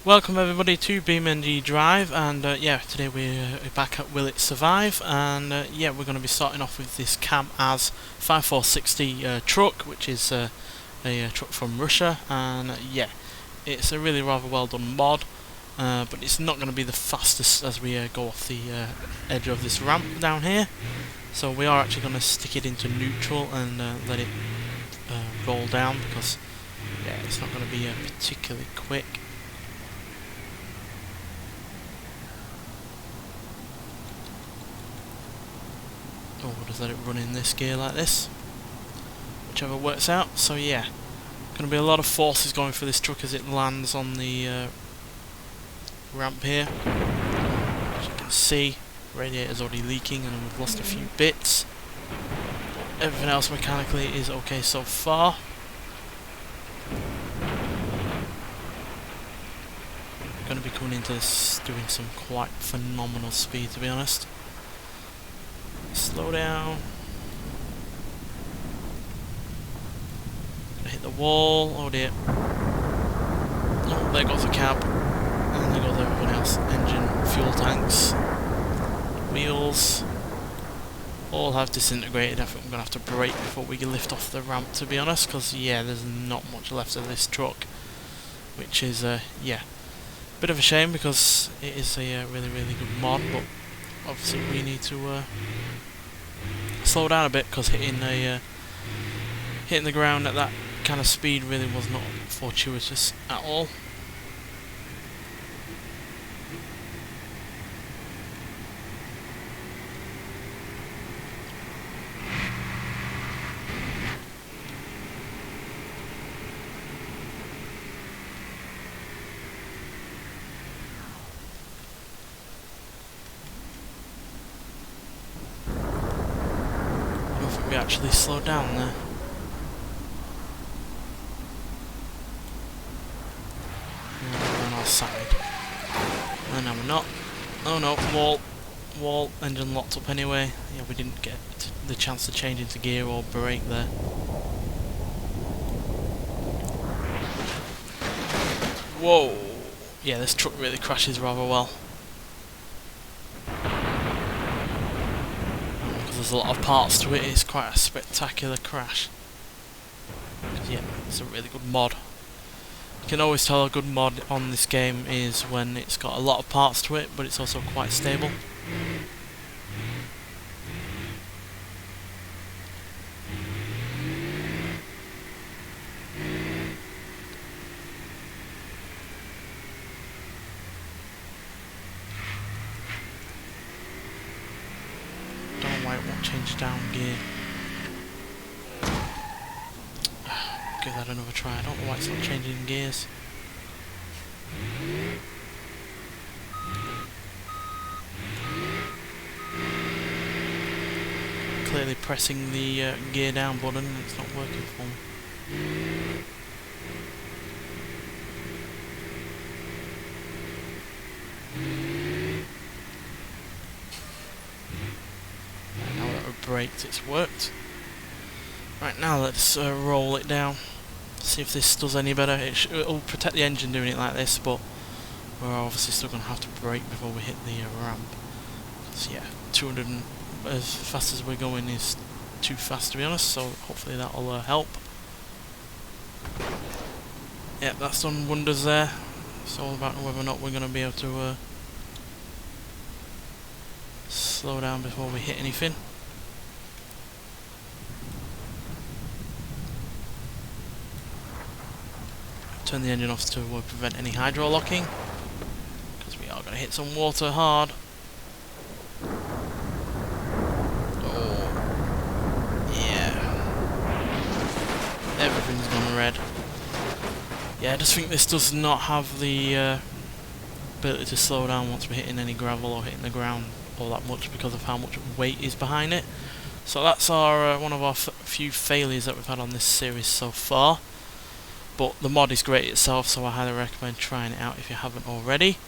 Welcome everybody to BeamNG.drive, and yeah, today we're back at Will It Survive, and yeah, we're going to be starting off with this Cam as 5460 truck, which is a truck from Russia, and yeah, it's a really rather well done mod, but it's not going to be the fastest as we go off the edge of this ramp down here, so we are actually going to stick it into neutral and let it roll down, because yeah, it's not going to be particularly quick. Or we'll just let it run in this gear like this, whichever works out. So yeah, going to be a lot of forces going for this truck as it lands on the ramp here. As you can see, radiator's already leaking and we've lost a few bits. Everything else mechanically is okay so far. Going to be coming into this doing some quite phenomenal speed, to be honest. Slow down. Gonna hit the wall. Oh dear. Oh, there goes the cab. And there goes everyone else. Engine, fuel tanks, wheels. All have disintegrated. I think I'm gonna have to brake before we can lift off the ramp, to be honest, because yeah, there's not much left of this truck, which is yeah, a bit of a shame because it is a really good mod, but obviously we need to slow down a bit, because hitting the ground at that kind of speed really was not fortuitous at all. We actually slowed down there. And we're on our side. And now we're not. Oh no, wall, engine locked up anyway. Yeah, we didn't get the chance to change into gear or brake there. Whoa! Yeah, this truck really crashes rather well. There's a lot of parts to it, it's quite a spectacular crash. Yeah, it's a really good mod. You can always tell a good mod on this game is when it's got a lot of parts to it, but it's also quite stable. Why it won't change down gear. Give that another try. I don't know why it's not changing gears. Clearly pressing the gear down button and it's not working for me. Braked, it's worked. Right, now let's roll it down, see if this does any better. It'll protect the engine doing it like this, but we're obviously still going to have to brake before we hit the ramp. So yeah, 200 as fast as we're going is too fast, to be honest, so hopefully that'll help. Yep, that's done wonders there. It's all about whether or not we're going to be able to slow down before we hit anything. Turn the engine off to prevent any hydro locking, because we are going to hit some water hard. Oh, yeah. Everything's gone red. Yeah, I just think this does not have the ability to slow down once we're hitting any gravel or hitting the ground all that much, because of how much weight is behind it. So that's our one of our few failures that we've had on this series so far. But the mod is great itself, so I highly recommend trying it out if you haven't already.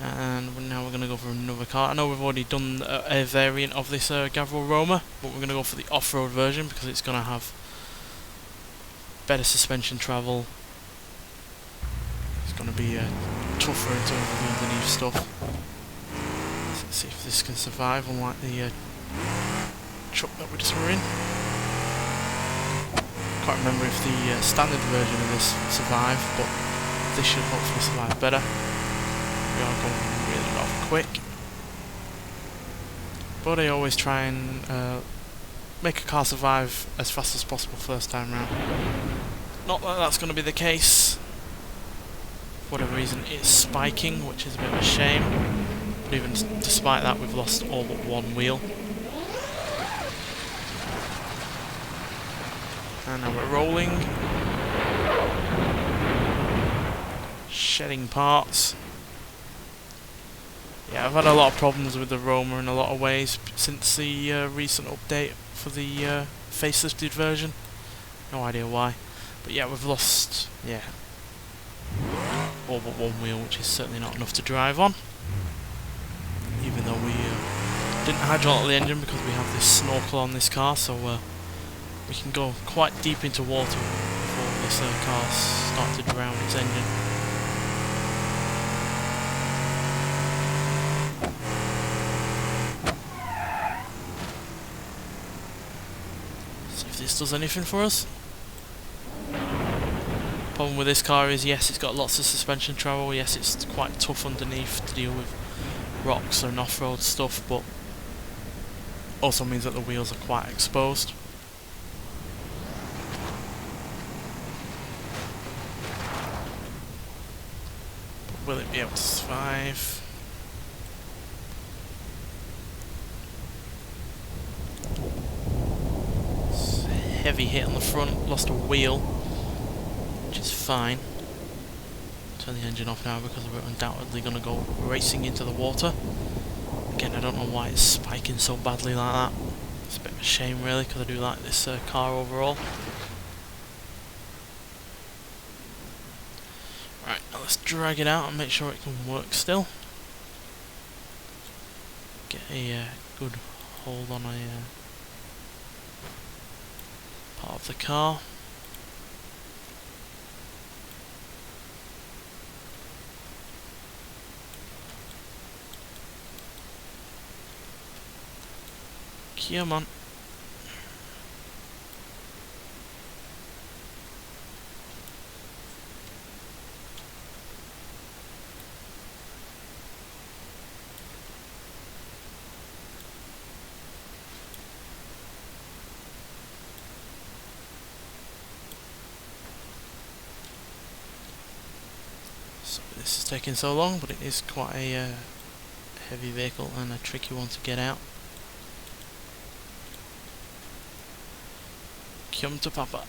And now we're going to go for another car. I know we've already done a variant of this Gavril Roma, but we're going to go for the off-road version because it's going to have better suspension travel. It's going to be tougher in terms of the underneath stuff. Let's see if this can survive, unlike the truck that we just were in. Can't remember if the standard version of this survived, but this should hopefully survive better. We are going really rather quick. But I always try and make a car survive as fast as possible first time round. Not that that's going to be the case. For whatever reason it's spiking, which is a bit of a shame. But even despite that, we've lost all but one wheel. And now we're rolling. Shedding parts. Yeah, I've had a lot of problems with the Roma in a lot of ways since the recent update for the facelifted version. No idea why. But yeah, we've lost, yeah, all but one wheel, which is certainly not enough to drive on. Even though we didn't hydraulic the engine because we have this snorkel on this car, so we can go quite deep into water before this car starts to drown its engine. See if this does anything for us. Problem with this car is, yes, it's got lots of suspension travel, yes, it's quite tough underneath to deal with rocks and off-road stuff, but also means that the wheels are quite exposed. But will it be able to survive? It's a heavy hit on the front, lost a wheel, which is fine. Turn the engine off now because we're undoubtedly going to go racing into the water. Again, I don't know why it's spiking so badly like that. It's a bit of a shame really, because I do like this car overall. Right, now let's drag it out and make sure it can work still. Get a good hold on a part of the car. Come on. So this is taking so long, but it is quite a heavy vehicle and a tricky one to get out. Come to Papa.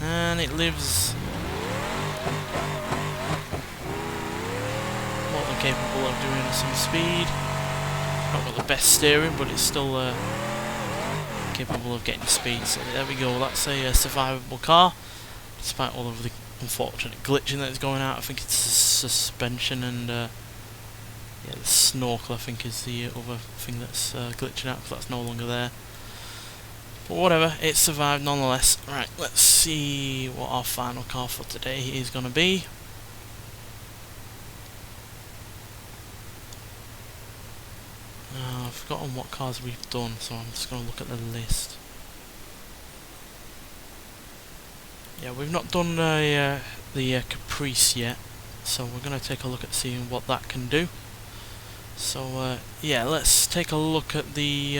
And it lives. More than capable of doing some speed. Not got the best steering, but it's still capable of getting speed. So there we go, that's a survivable car. Despite all of the unfortunate glitching that is going out, I think it's the suspension and yeah, the snorkel I think is the other thing that's glitching out, because that's no longer there. But whatever, it survived nonetheless. Right, let's see what our final car for today is going to be. I've forgotten what cars we've done, so I'm just going to look at the list. Yeah, we've not done the Caprice yet, so we're going to take a look at seeing what that can do. So yeah, let's take a look at the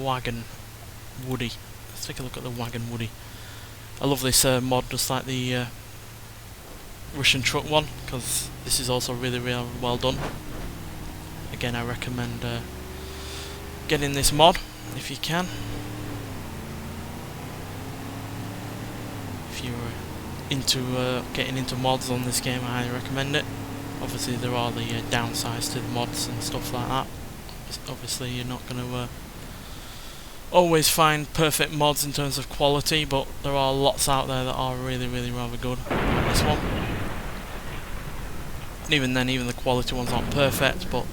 Wagon Woody. Let's take a look at the Wagon Woody. I love this mod, just like the Russian truck one, because this is also really well done. Again, I recommend getting this mod if you can. If you're into getting into mods on this game, I highly recommend it. Obviously there are the downsides to the mods and stuff like that. Obviously you're not going to always find perfect mods in terms of quality, but there are lots out there that are really rather good. Like this one. And even then, even the quality ones aren't perfect, but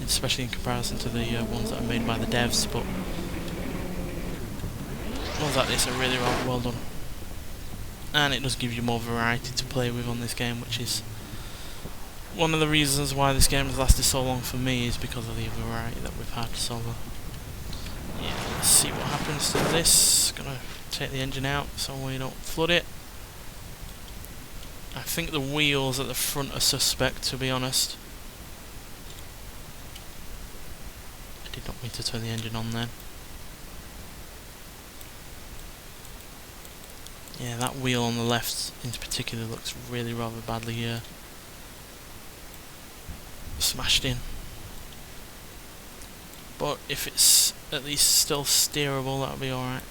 especially in comparison to the ones that are made by the devs. But Well, that is a really well done. And it does give you more variety to play with on this game, which is one of the reasons why this game has lasted so long for me, is because of the variety that we've had. So yeah, let's see what happens to this. Gonna take the engine out so we don't flood it. I think the wheels at the front are suspect, to be honest. I did not mean to turn the engine on then. Yeah, that wheel on the left in particular looks really rather badly smashed in. But if it's at least still steerable, that'll be alright.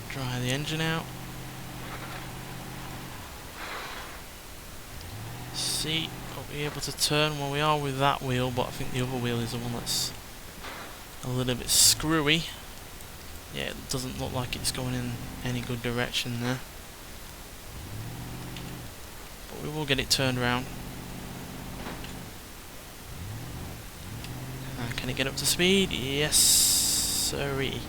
Dry the engine out. See, are we able to turn? Well, we are with that wheel, but I think the other wheel is the one that's a little bit screwy. Yeah, it doesn't look like it's going in any good direction there. But we will get it turned around. And can it get up to speed? Yes, sirree.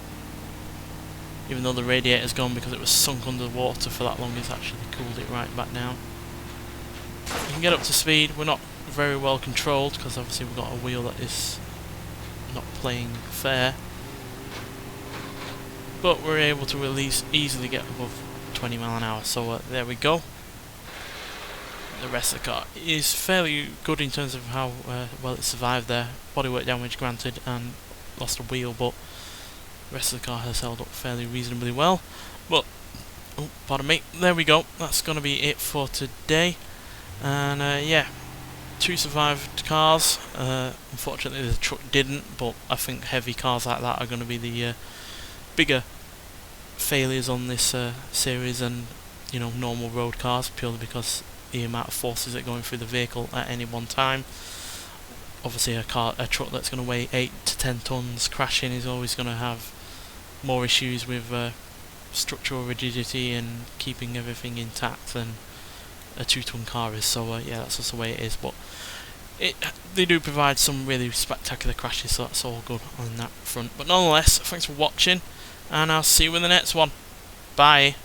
Even though the radiator's gone because it was sunk under water for that long, it's actually cooled it right back down. You can get up to speed. We're not very well controlled because obviously we've got a wheel that is not playing fair. But we're able to easily get above 20 mile an hour, so there we go. The rest of the car is fairly good in terms of how well it survived there. Bodywork damage granted and lost a wheel, but the rest of the car has held up fairly reasonably well. But, oh, pardon me, there we go. That's going to be it for today. And yeah, 2 survived cars. Unfortunately the truck didn't, but I think heavy cars like that are going to be the bigger failures on this series than, you know, normal road cars, purely because the amount of forces that are going through the vehicle at any one time. Obviously a truck that's going to weigh 8 to 10 tons crashing is always going to have more issues with structural rigidity and keeping everything intact than a 2-ton car is. So yeah, that's just the way it is. But they do provide some really spectacular crashes, so that's all good on that front. But nonetheless, thanks for watching, and I'll see you in the next one. Bye.